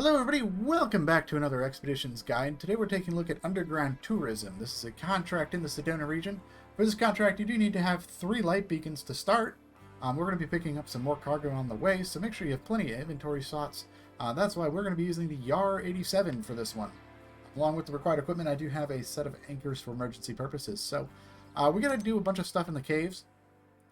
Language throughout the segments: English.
Hello everybody, welcome back to another Expeditions Guide. Today we're taking a look at underground tourism. This is a contract in the Sedona region. For this contract you do need to have 3 light beacons to start. We're going to be picking up some more cargo on the way, so make sure you have plenty of inventory slots. That's why we're going to be using the YAR 87 for this one. Along with the required equipment, I do have a set of anchors for emergency purposes. So we got to do a bunch of stuff in the caves.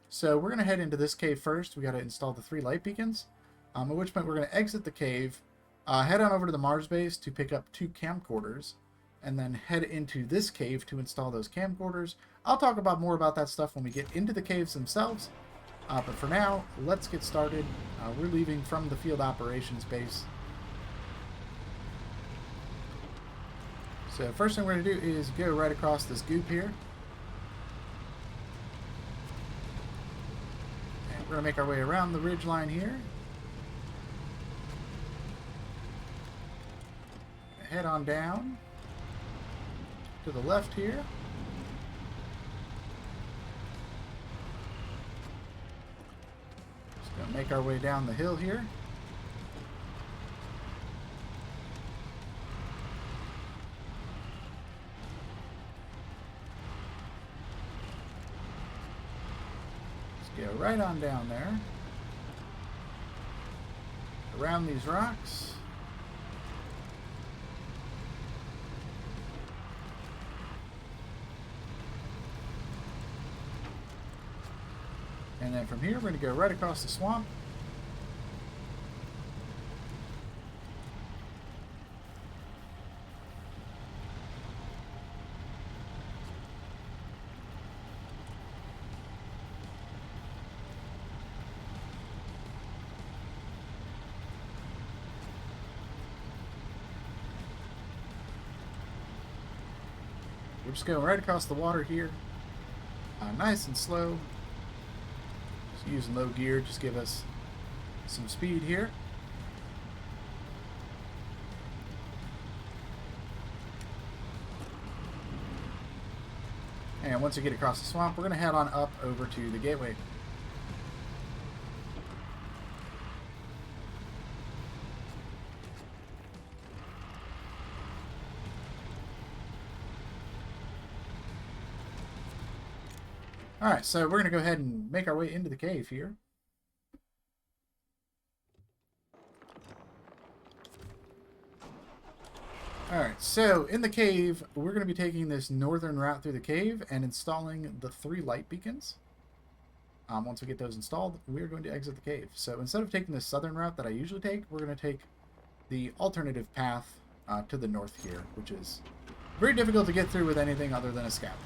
So we're going to head into this cave first. We got to install the 3 light beacons. At which point we're going to exit the cave. Head on over to the Mars base to pick up 2 camcorders, and then head into this cave to install those camcorders. I'll talk about more about that stuff when we get into the caves themselves, but for now, let's get started. We're leaving from the field operations base. So first thing we're going to do is go right across this goop here. And we're going to make our way around the ridge line here. Head on down to the left here. Just gonna make our way down the hill here. Just go right on down there. Around these rocks. And then from here, we're going to go right across the swamp. We're just going right across the water here. Nice and slow. Using low gear, just give us some speed here. And once we get across the swamp, we're going to head on up over to the gateway. Alright, so we're going to go ahead and make our way into the cave here. Alright, so in the cave, we're going to be taking this northern route through the cave and installing the 3 light beacons. Once we get those installed, we're going to exit the cave. So instead of taking the southern route that I usually take, we're going to take the alternative path to the north here, which is very difficult to get through with anything other than a scout.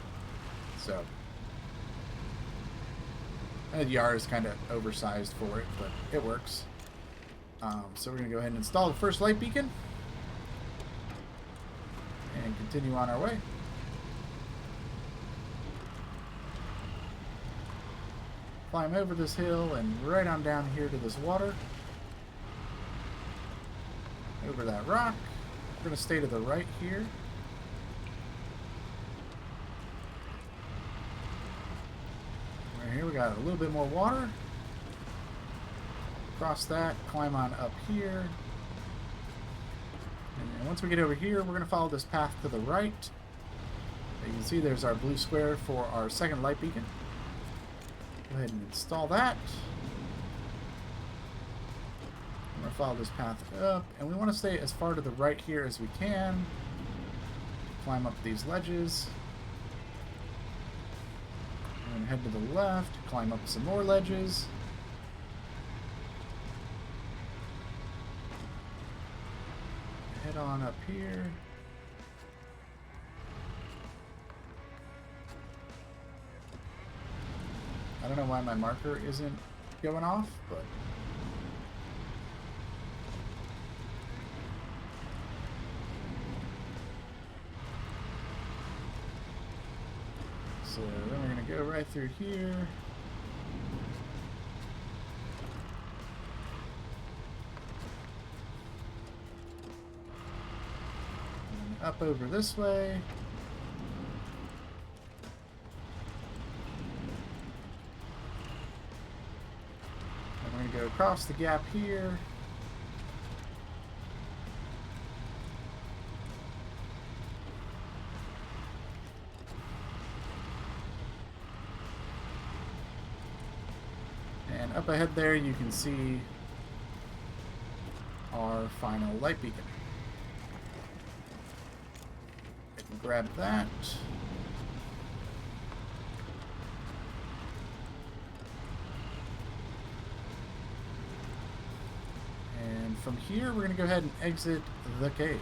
So the YAR is kind of oversized for it, but it works. So we're going to go ahead and install the first light beacon. And continue on our way. Climb over this hill and right on down here to this water. Over that rock. We're going to stay to the right here. Here we got a little bit more water. Cross that, climb on up here. And then once we get over here, we're going to follow this path to the right. You can see there's our blue square for our second light beacon. Go ahead and install that. I'm going to follow this path up, and we want to stay as far to the right here as we can. Climb up these ledges. And head to the left, climb up some more ledges. Head on up here. I don't know why my marker isn't going off, but so then we're going to go right through here. And up over this way. And we're going to go across the gap here. up ahead there, you can see our final light beacon. I can grab that. And from here, we're going to go ahead and exit the cave.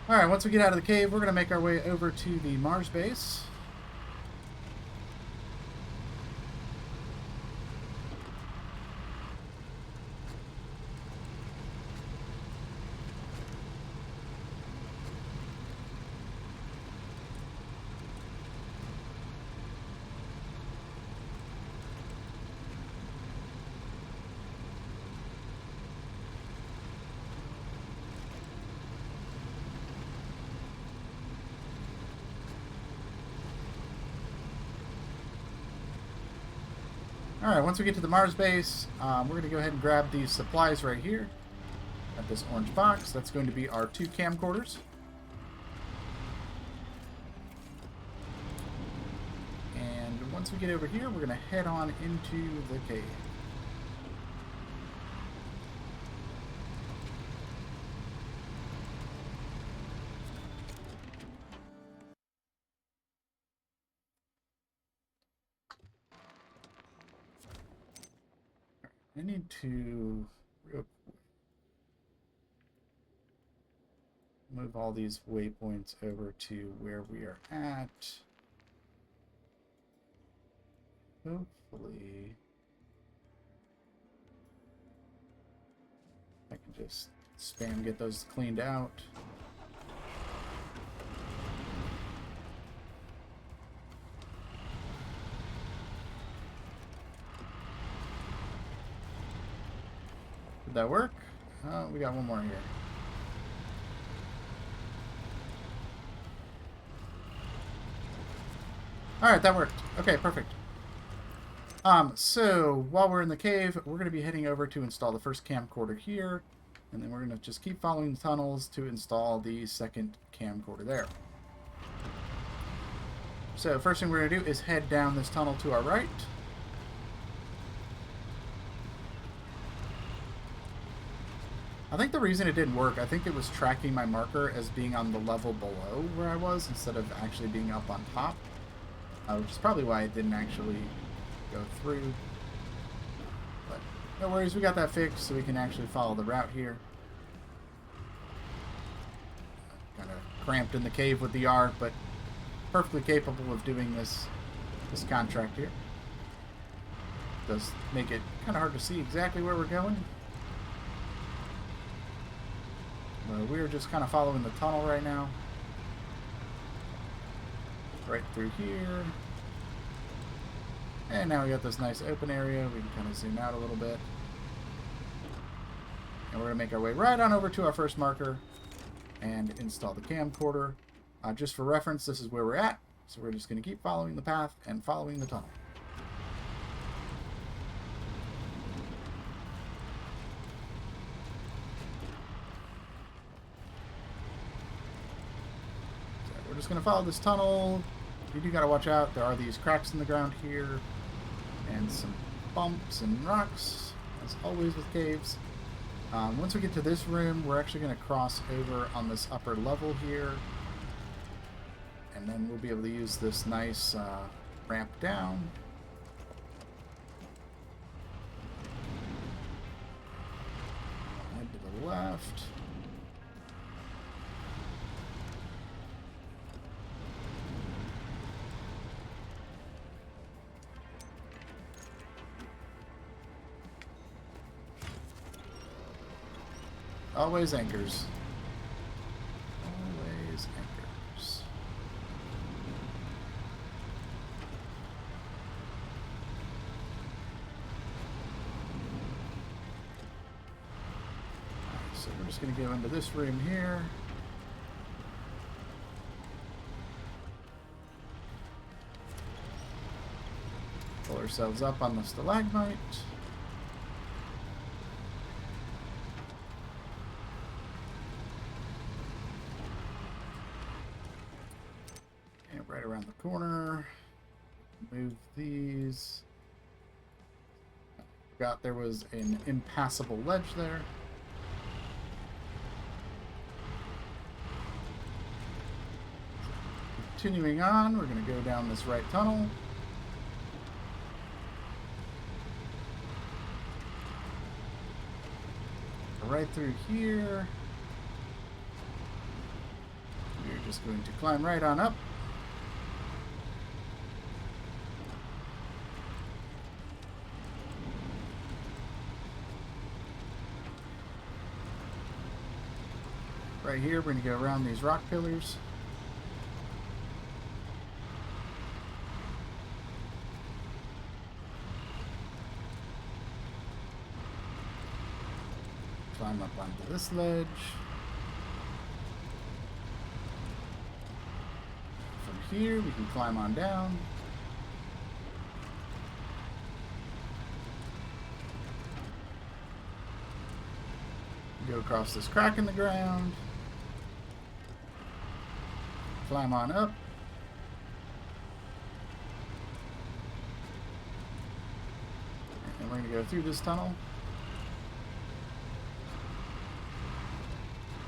Alright, once we get out of the cave, we're going to make our way over to the Mars base. Alright, once we get to the Mars base, we're going to go ahead and grab these supplies right here. At this orange box. That's going to be our 2 camcorders. And once we get over here, we're going to head on into the cave. I need to real quick move all these waypoints over to where we are at. Hopefully, I can just spam get those cleaned out. Did that work? Oh, we got one more here. Alright, that worked. Okay, perfect. So, while we're in the cave, we're going to be heading over to install the first camcorder here, and then we're going to just keep following the tunnels to install the second camcorder there. So, first thing we're going to do is head down this tunnel to our right. I think the reason it didn't work, I think it was tracking my marker as being on the level below where I was instead of actually being up on top, which is probably why it didn't actually go through. But no worries, we got that fixed so we can actually follow the route here. Kind of cramped in the cave with the R, but perfectly capable of doing this contract here. Does make it kind of hard to see exactly where we're going. We're just kind of following the tunnel right now. Right through here. And now we got this nice open area. We can kind of zoom out a little bit. And we're going to make our way right on over to our first marker and install the camcorder. Just for reference, this is where we're at. So we're just going to keep following the path and following the tunnel. We're just going to follow this tunnel. You do got to watch out. There are these cracks in the ground here and some bumps and rocks, as always with caves. Once we get to this room, we're actually going to cross over on this upper level here, and then we'll be able to use this nice ramp down. Head to the left. Always anchors. Always anchors. Alright, so we're just going to go into this room here. Pull ourselves up on the stalagmite. And right around the corner. Move these. Forgot there was an impassable ledge there. Continuing on, we're going to go down this right tunnel. Right through here. We're just going to climb right on up. Right here, we're going to go around these rock pillars. Climb up onto this ledge. From here, we can climb on down. Go across this crack in the ground. Climb on up. And we're going to go through this tunnel.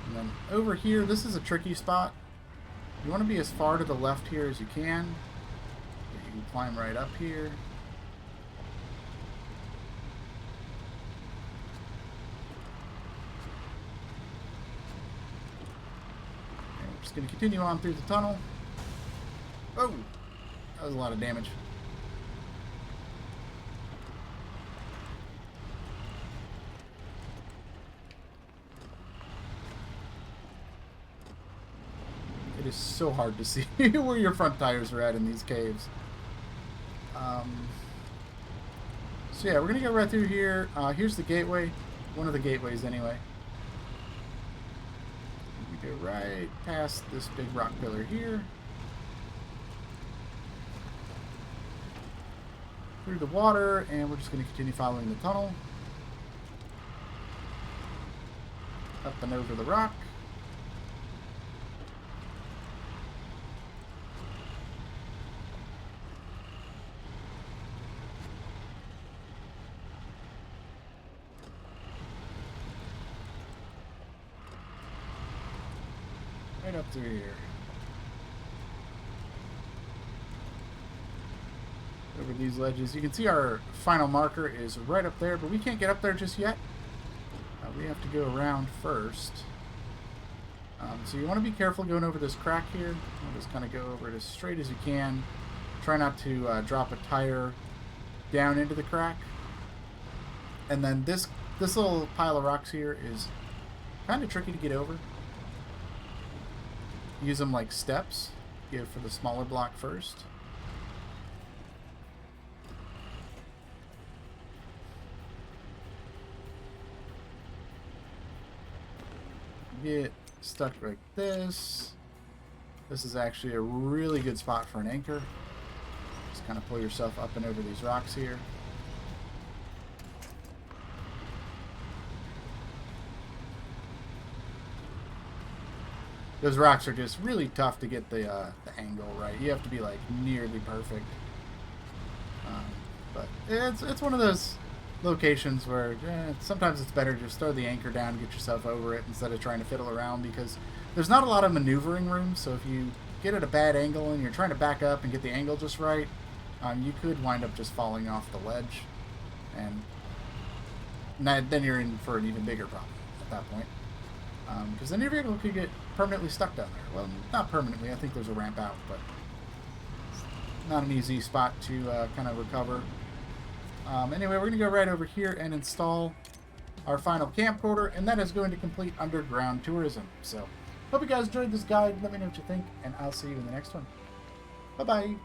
And then over here, this is a tricky spot. You want to be as far to the left here as you can. You can climb right up here. And we're just going to continue on through the tunnel. Oh! That was a lot of damage. It is so hard to see where your front tires are at in these caves. So yeah, we're going to go right through here. Here's the gateway. One of the gateways anyway. We go right past this big rock pillar here. Through the water, and we're just going to continue following the tunnel. Up and over the rock. Right up through here. Over these ledges. You can see our final marker is right up there, but we can't get up there just yet. We have to go around first. So you want to be careful going over this crack here. You'll just kind of go over it as straight as you can. Try not to drop a tire down into the crack. And then this little pile of rocks here is kind of tricky to get over. Use them like steps. Go for the smaller block first. Get stuck like this. This is actually a really good spot for an anchor. Just kind of pull yourself up and over these rocks here. Those rocks are just really tough to get the angle right. You have to be like nearly perfect. But it's one of those locations where sometimes it's better to just throw the anchor down and get yourself over it instead of trying to fiddle around, because there's not a lot of maneuvering room. So if you get at a bad angle and you're trying to back up and get the angle just right, you could wind up just falling off the ledge, and then you're in for an even bigger problem at that point. Because then your vehicle could get permanently stuck down there. Well, not permanently. I think there's a ramp out, but it's not an easy spot to kind of recover. Anyway, we're going to go right over here and install our final camcorder, and that is going to complete underground tourism. So, hope you guys enjoyed this guide. Let me know what you think, and I'll see you in the next one. Bye-bye.